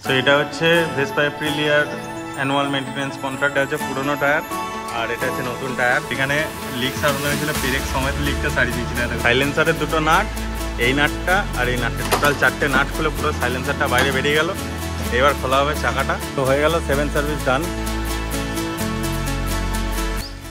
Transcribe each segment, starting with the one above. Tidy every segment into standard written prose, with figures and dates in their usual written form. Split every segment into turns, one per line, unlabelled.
So এটা হচ্ছে Vespa এপ্রিলিয়ার annual maintenance contract. আছে পুরোনো টায়ার আর এটা হচ্ছে নতুন টায়ার। এখানে লিক সারানো হয়েছিল, পেরেক সমেত লিকটা সারিয়ে দিয়েছিলেন। সাইলেন্সারের দুটো নাট, এই নাটটা আর এই নাটটা, টোটাল 4টে নাট খুলে পুরো সাইলেন্সারটা বাইরে বেরিয়ে গেল। এবার খোলা হবে চাকাটা। তো হয়ে গেল 7 service done.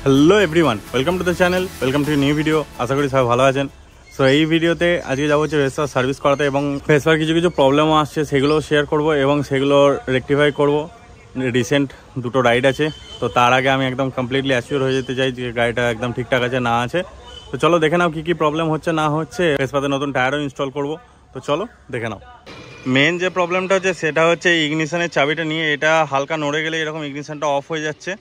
Hello everyone, welcome to the channel, welcome to new video. আশা করি সবাই ভালো আছেন। সো এই ভিডিওতে আজকে যাবো হচ্ছে ভেসপার সার্ভিস করাতে, এবং ভেসপার কিছু কিছু প্রবলেমও আসছে সেগুলো শেয়ার করব এবং সেগুলো রেকটিফাই করব। রিসেন্ট দুটো রাইড আছে, তো তার আগে আমি একদম কমপ্লিটলি অ্যাসিওর হয়ে যেতে চাই যে গাড়িটা একদম ঠিকঠাক আছে না আছে। তো চলো দেখে নাও কী কী প্রবলেম হচ্ছে না হচ্ছে। ভেসপাতে নতুন টায়ারও ইনস্টল করব, তো চলো দেখে নাও। মেন যে প্রবলেমটা হচ্ছে সেটা হচ্ছে ইগনিশনের চাবিটা নিয়ে। এটা হালকা নড়ে গেলে এরকম ইগনিশনটা অফ হয়ে যাচ্ছে।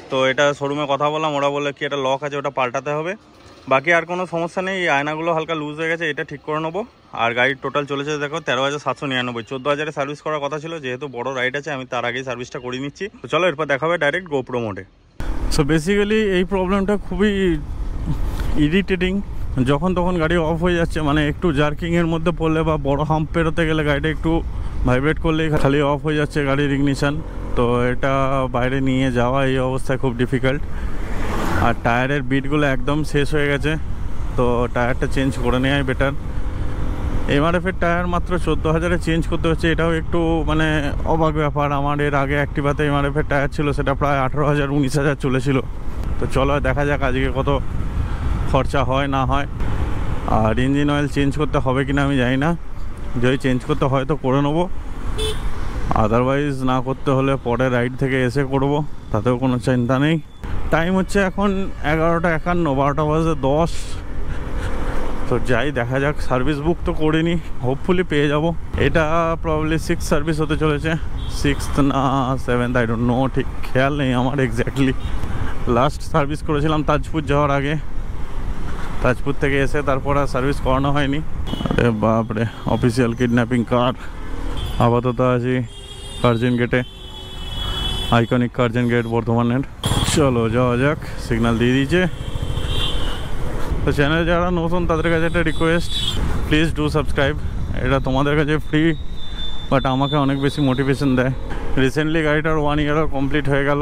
তো এটা শোরুমে কথা বললাম, ওরা বললো কি এটা লক আছে, ওটা পাল্টাতে হবে। বাকি আর কোনো সমস্যা নেই। এই আয়নাগুলো হালকা লুজ হয়ে গেছে, এটা ঠিক করে নেবো। আর গাড়ির টোটাল চলেছে দেখো 13,799। 14,000-এ সার্ভিস করার কথা ছিল, যেহেতু বড় রাইড আছে আমি তার আগেই সার্ভিসটা করে নিচ্ছি। তো চলো এরপর দেখা হবে ডাইরেক্ট গোপ্রো মোডে। সো বেসিক্যালি এই প্রবলেমটা খুবই ইরিটেটিং। যখন তখন গাড়ি অফ হয়ে যাচ্ছে, মানে একটু জার্কিংয়ের মধ্যে পড়লে বা বড় হাম্প পেরোতে গেলে গাড়িটা একটু ভাইব্রেট করলেই খালি অফ হয়ে যাচ্ছে গাড়ির ইগনিশন। তো এটা বাইরে নিয়ে যাওয়া এই অবস্থায় খুব ডিফিকাল্ট। আর টায়ারের বিটগুলো একদম শেষ হয়ে গেছে, তো টায়ারটা চেঞ্জ করে নেওয়াই বেটার। এমআরএফের টায়ার মাত্র 14,000-এ চেঞ্জ করতে হচ্ছে, এটাও একটু মানে অবাক ব্যাপার। আমার এর আগে অ্যাক্টিভাতে এমআরএফের টায়ার ছিল, সেটা প্রায় 18,000-19,000 চলেছিল। তো চলো দেখা যাক আজকে কত খরচা হয় না হয়। আর ইঞ্জিন অয়েল চেঞ্জ করতে হবে কিনা আমি জানি না, যদি চেঞ্জ করতে হয় তো করে নেবো, আদারওয়াইজ না করতে হলে পরে রাইড থেকে এসে করব, তাতেও কোনো চিন্তা নেই। টাইম হচ্ছে এখন 11:51, 12টা বাজে 10। তো যাই দেখা যাক। সার্ভিস বুক তো করিনি, হোপফুলি পেয়ে যাব। এটা প্রবলি 6 সার্ভিস হতে চলেছে, 6th না 7th, আই ডোন্ট নো, ঠিক খেয়াল নেই আমার এক্স্যাক্টলি। লাস্ট সার্ভিস করেছিলাম তাজপুর যাওয়ার আগে, তাজপুর থেকে এসে তারপর আর সার্ভিস করানো হয়নি। আরে বাপরে, অফিসিয়াল কিডন্যাপিং কার। আপাতত আছি কার্জন গেটে, আইকনিক কার্জন গেট বর্ধমানের। চলো যাওয়া যাক, সিগন্যাল দিয়ে দিয়েছে। তো চ্যানেল যারা নতুন তাদের কাছে একটা রিকোয়েস্ট, প্লিজ ডু সাবস্ক্রাইব। এটা তোমাদের কাছে ফ্রি, বাট আমাকে অনেক বেশি মোটিভেশন দেয়। রিসেন্টলি গাড়িটার 1 ইয়ারও কমপ্লিট হয়ে গেল।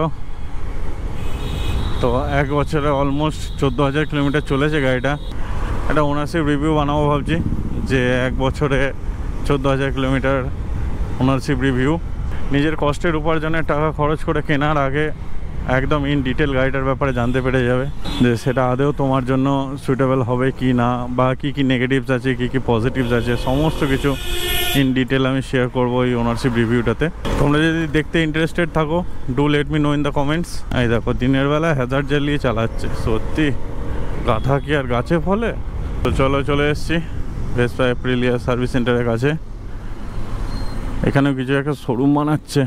তো 1 বছরে অলমোস্ট 14,000 কিলোমিটার চলেছে গাড়িটা। একটা ওনারশিপ রিভিউ বানাবো ভাবছি, যে 1 বছরে 14,000 কিলোমিটার ওনারশিপ রিভিউ। নিজের কষ্টের উপার্জনের টাকা খরচ করে কেনার আগে একদম ইন ডিটেল গাড়িটার ব্যাপারে জানতে পেরে যাবে যে সেটা আদেও তোমার জন্য সুইটেবল হবে কি না, বা কী কী নেগেটিভস আছে, কী কী পজিটিভস আছে, সমস্ত কিছু ইন ডিটেল আমি শেয়ার করবো এই ওনারশিপ রিভিউটাতে। তোমরা যদি দেখতে ইন্টারেস্টেড থাকো, do let me no in the comments. এই দেখো দিনের বেলা হ্যাজার্ড জ্বালিয়ে চালাচ্ছে, সত্যি গাধা কি আর গাছে ফলে। তো চলো চলে এসেছি ভেসপা এপ্রিলিয়া সার্ভিস সেন্টারের কাছে। এখানেও কিছু একটা শোরুম বানাচ্ছে,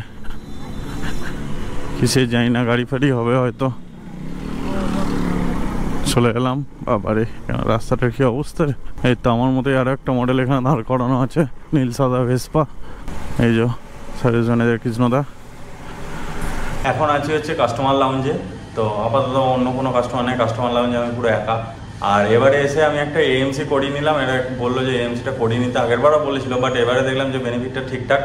কিসে যাই না, গাড়ি ফাড়ি হবে হয়তো। চলে এলাম। বাবারে রাস্তাটার কি অবস্থা। এই তো আমার মতোই আরও একটা মডেল এখানে দাঁড় করানো আছে, নীল সাদা ভেসপা। এই যে সার্ভিস ম্যানেজার কৃষ্ণদা। এখন আছি হচ্ছে কাস্টমার লাউঞ্জে। তো আপাতত অন্য কোনো কাস্টমার নেই, কাস্টমার লাউঞ্জে আমি পুরো একা। আর এবারে এসে আমি একটা এএমসি করিয়ে নিলাম। এটা বললো যে এএমসিটা করিয়ে নিতে, আগেরবারও বলেছিল, বাট এবারে দেখলাম যে বেনিফিটটা ঠিকঠাক,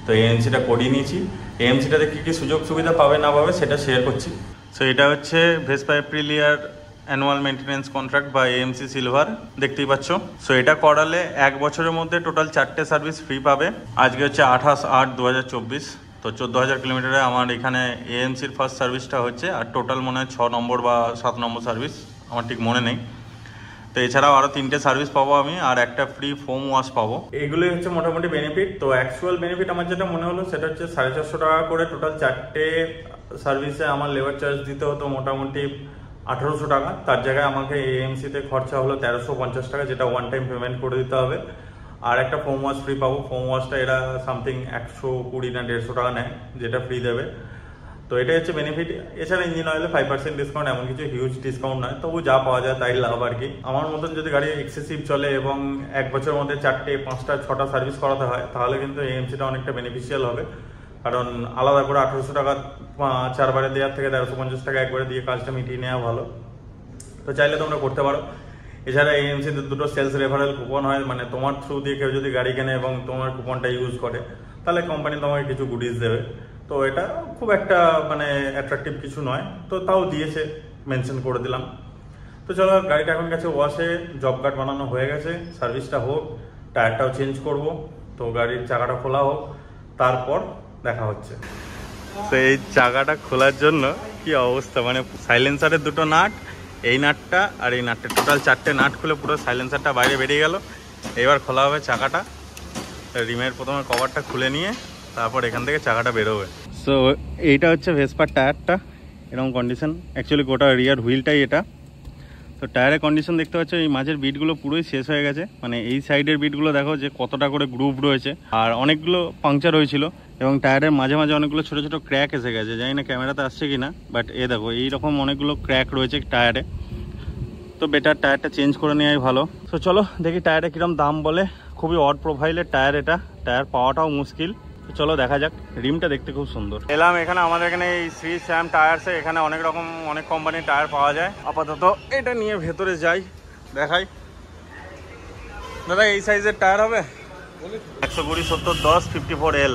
তো এএমসিটা করিয়ে নিয়েছি। এএমসিটাতে কী কী সুযোগ সুবিধা পাবে না পাবে সেটা শেয়ার করছি। সো এটা হচ্ছে ভেসপা এপ্রিলিয়ার অ্যানুয়াল মেনটেন্যান্স কন্ট্রাক্ট বা এএমসি সিলভার, দেখতেই পাচ্ছ। সো এটা করালে 1 বছরের মধ্যে টোটাল 4টে সার্ভিস ফ্রি পাবে। আজকে হচ্ছে 28/8/2024। তো 14,000 কিলোমিটারে আমার এখানে এএমসির ফার্স্ট সার্ভিসটা হচ্ছে, আর টোটাল মনে হয় 6 নম্বর বা 7 নম্বর সার্ভিস, আমার ঠিক মনে নেই। তো এছাড়াও আরও 3টে সার্ভিস পাবো আমি, আর একটা ফ্রি ফোম ওয়াশ পাবো। এগুলোই হচ্ছে মোটামুটি বেনিফিট। তো অ্যাকচুয়াল বেনিফিট আমার যেটা মনে হলো সেটা হচ্ছে 450 টাকা করে টোটাল 4টে সার্ভিসে আমার লেবার চার্জ দিতে হতো মোটামুটি 1800 টাকা। তার জায়গায় আমাকে এএমসিতে খরচা হলো 1350 টাকা, যেটা ওয়ান টাইম পেমেন্ট করে দিতে হবে। আর একটা ফোম ওয়াশ ফ্রি পাবো। ফোম ওয়াশটা এরা সামথিং 120 না 150 টাকা নেয়, যেটা ফ্রি দেবে। তো এটাই হচ্ছে বেনিফিট। এছাড়া ইঞ্জিন অয়েলে 5% ডিসকাউন্ট, এমন কিছু হিউজ ডিসকাউন্ট নয়, তবু যা পাওয়া যায় তাই লাভ আর কি। আমার মতন যদি গাড়ি এক্সেসিভ চলে এবং 1 বছরের মধ্যে 4টে 5টা 6টা সার্ভিস করাতে হয়, তাহলে কিন্তু এএমসিটা অনেকটা বেনিফিশিয়াল হবে। কারণ আলাদা করে 1800 টাকা 4 বারে দেওয়ার থেকে 1350 টাকা একবারে দিয়ে কাজটা মিটিয়ে নেওয়া ভালো। তো চাইলে তোমরা করতে পারো। এছাড়া এএমসিতে 2টো সেলস রেফারেল কুপন হয়, মানে তোমার থ্রু দিয়ে কেউ যদি গাড়ি কেনে এবং তোমার কুপনটা ইউজ করে, তাহলে কোম্পানি তোমাকে কিছু গুডিজ দেবে। তো এটা খুব একটা মানে অ্যাট্রাকটিভ কিছু নয়, তো তাও দিয়েছে, মেনশন করে দিলাম। তো চলো গাড়িটা এখন গেছে ওয়াশে, জব কার্ড বানানো হয়ে গেছে, সার্ভিসটা হোক, টায়ারটাও চেঞ্জ করব, তো গাড়ির চাকাটা খোলা হোক, তারপর দেখা হচ্ছে। তো এই চাকাটা খোলার জন্য কি অবস্থা, মানে সাইলেন্সারের দুটো নাট, এই নাটটা আর এই নাটটা, টোটাল 4টে নাট খুলে পুরো সাইলেন্সারটা বাইরে বেরিয়ে গেল। এবার খোলা হবে চাকাটা, রিমের প্রথমে কভারটা খুলে নিয়ে তারপর এখান থেকে চাকাটা বেরোবে। সো এইটা হচ্ছে ভেসপার টায়ারটা, এরকম কন্ডিশন, অ্যাকচুয়ালি গোটা রিয়ার হুইলটাই এটা। তো টায়ারের কন্ডিশন দেখতে পাচ্ছ, এই মাঝের বিটগুলো পুরোই শেষ হয়ে গেছে, মানে এই সাইডের বিটগুলো দেখো যে কতটা করে গ্রুভ রয়েছে, আর অনেকগুলো পাংচার হয়েছিল, এবং টায়ারের মাঝে মাঝে অনেকগুলো ছোটো ছোটো ক্র্যাক এসে গেছে, জানি না ক্যামেরাতে আসছে কি না, বাট এ দেখো এইরকম অনেকগুলো ক্র্যাক রয়েছে টায়ারে। তো বেটার টায়ারটা চেঞ্জ করে নেওয়াই ভালো। তো চলো দেখি টায়ারে কীরকম দাম বলে। খুবই অড প্রোফাইলের টায়ার এটা, টায়ার পাওয়াটাও মুশকিল। তো চলো দেখা যাক। রিমটা দেখতে খুব সুন্দর। এলাম এখানে, আমাদের এখানে এই শ্রী শ্যাম টায়ার্সে, এখানে অনেক কোম্পানির টায়ার পাওয়া যায়। আপাতত এটা নিয়ে ভেতরে যাই, দেখাই। দাদা এই সাইজের টায়ার হবে? 120/70-10 54L।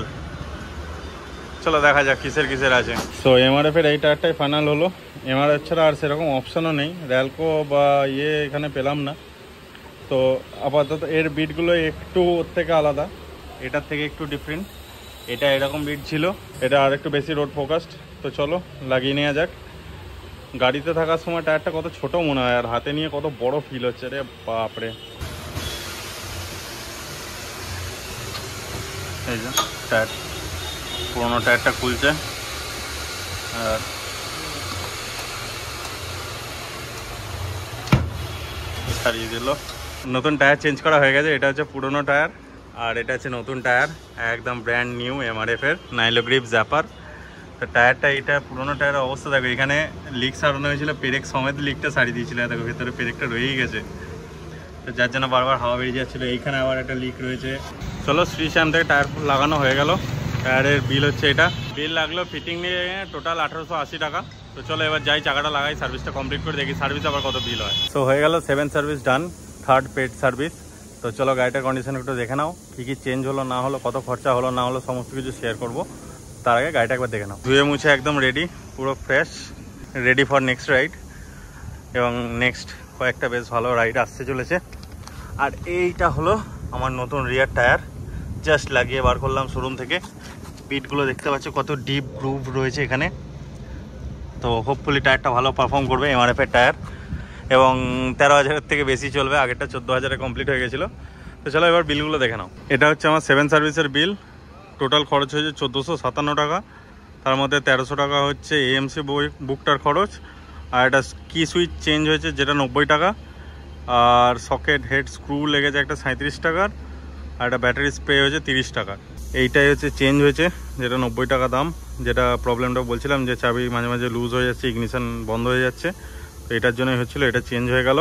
চলো দেখা যাক কিসের আছে। সো এমআরএফ এর এই টায়ারটাই ফাইনাল হলো। এমআরএফ ছাড়া আর সেরকম অপশনও নেই, র্যালকো বা এখানে পেলাম না। তো আপাতত এর বিটগুলো একটু ওর থেকে আলাদা, এটার থেকে একটু ডিফারেন্ট। এটা এরকম বিট ছিল, এটা আর একটু বেশি রোড ফোকাসড। তো চলো লাগিয়ে নেওয়া যাক। গাড়িতে থাকার সময় টায়ারটা কত ছোট মনে হয়, আর হাতে নিয়ে কত বড় ফিল হচ্ছে রে বাপরে। এই যে টায়ার, পুরোনো টায়ারটা খুলছে, আর ছাড়িয়ে দিল। নতুন টায়ার চেঞ্জ করা হয়ে গেছে, এটা হচ্ছে পুরোনো টায়ার, আর এটা হচ্ছে নতুন টায়ার, একদম ব্র্যান্ড নিউ এমআরএফ এর নাইলো গ্রিপ জ্যাপার। তো টায়ারটা, এটা পুরোনো টায়ারের অবস্থা দেখো, এখানে লিক সারানো হয়েছিল, পেরেক সমেত লিকটা সারিয়ে দিয়েছিল, দেখো ভেতরে পেরেকটা রয়েই গেছে, তো যার জন্য বারবার হাওয়া বেরিয়ে যাচ্ছিলো। এইখানে আবার একটা লিক রয়েছে। চলো শ্রী শ্যাম থেকে টায়ার লাগানো হয়ে গেল। টায়ারের বিল হচ্ছে এটা, বিল লাগলো ফিটিং নিয়ে টোটাল 1880 টাকা। তো চলো এবার যাই, চাকাটা লাগাই, সার্ভিসটা কমপ্লিট করে দেখি সার্ভিস আবার কত বিল হয়। তো হয়ে গেল 7 সার্ভিস ডান, 3rd পেড সার্ভিস। তো চলো গাড়িটার কন্ডিশন একটু দেখে নাও, কী চেঞ্জ হলো না হলো, কত খরচা হলো না হলো, সমস্ত কিছু শেয়ার করবো। তার আগে গাড়িটা একবার দেখে নাও। ধুয়ে মুছে একদম রেডি, পুরো fresh, ready for next ride. এবং নেক্সট কয়েকটা বেশ ভালো রাইড আসতে চলেছে। আর এইটা হলো আমার নতুন রিয়ার টায়ার, জাস্ট লাগিয়ে বার করলাম শোরুম থেকে। বিটগুলো দেখতে পাচ্ছ কত ডিপ গ্রুভ রয়েছে এখানে। তো হোপফুলি টায়ারটা ভালো পারফর্ম করবে, এমআরএফ এর টায়ার, এবং 13,000 থেকে বেশি চলবে, আগেরটা 14,000-এ কমপ্লিট হয়ে গেছিলো। তো চলো এবার বিলগুলো দেখে নাও। এটা হচ্ছে আমার 7 সার্ভিসের বিল, টোটাল খরচ হয়েছে 1457 টাকা। তার মধ্যে 1300 টাকা হচ্ছে এএমসি বুকটার খরচ, আর একটা কি সুইচ চেঞ্জ হয়েছে যেটা 90 টাকা, আর সকেট হেড স্ক্রু লেগেছে একটা 37 টাকার, আর একটা ব্যাটারি স্প্রে হয়েছে 30 টাকা। এইটাই হচ্ছে চেঞ্জ হয়েছে, যেটা 90 টাকা দাম। যেটা প্রবলেমটা বলছিলাম যে চাবি মাঝে মাঝে লুজ হয়ে যাচ্ছে, ইগনিশন বন্ধ হয়ে যাচ্ছে, তো এটার জন্যই হচ্ছিলো, এটা চেঞ্জ হয়ে গেল।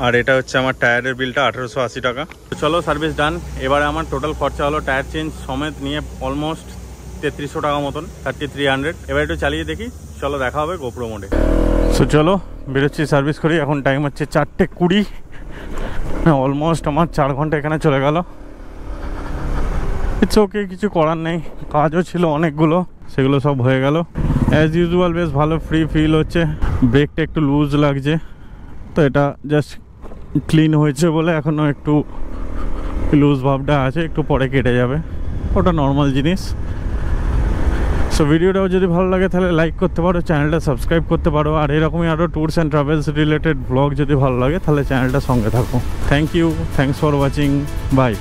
আর এটা হচ্ছে আমার টায়ারের বিলটা 1880 টাকা। তো চলো সার্ভিস ডান। এবারে আমার টোটাল খরচা হলো টায়ার চেঞ্জ সমেত নিয়ে অলমোস্ট 3300 টাকা মতন, 3300। এবার একটু চালিয়ে দেখি, চলো দেখা হবে গোপ্রো মোডে। সো চলো বেরোচ্ছি সার্ভিস করি। এখন টাইম হচ্ছে 4:20, অলমোস্ট আমার 4 ঘন্টা এখানে চলে গেল। ইটস ওকে, কিছু করার নেই, কাজও ছিল অনেকগুলো, সেগুলো সব হয়ে গেল। অ্যাজ ইউজুয়াল বেশ ভালো ফ্রি ফিল হচ্ছে, ব্রেকটা একটু লুজ লাগছে, তো এটা জাস্ট ক্লিন হয়েছে বলে এখনও একটু লুজ ভাবটা আছে, একটু পরে কেটে যাবে, ওটা নর্মাল জিনিস। সো ভিডিওটাও যদি ভালো লাগে তাহলে লাইক করতে পারো, চ্যানেলটা সাবস্ক্রাইব করতে পারো, আর এরকমই আরও tours and travels related blog যদি ভালো লাগে তাহলে চ্যানেলটা সঙ্গে থাকো। Thank you, thanks for watching, by.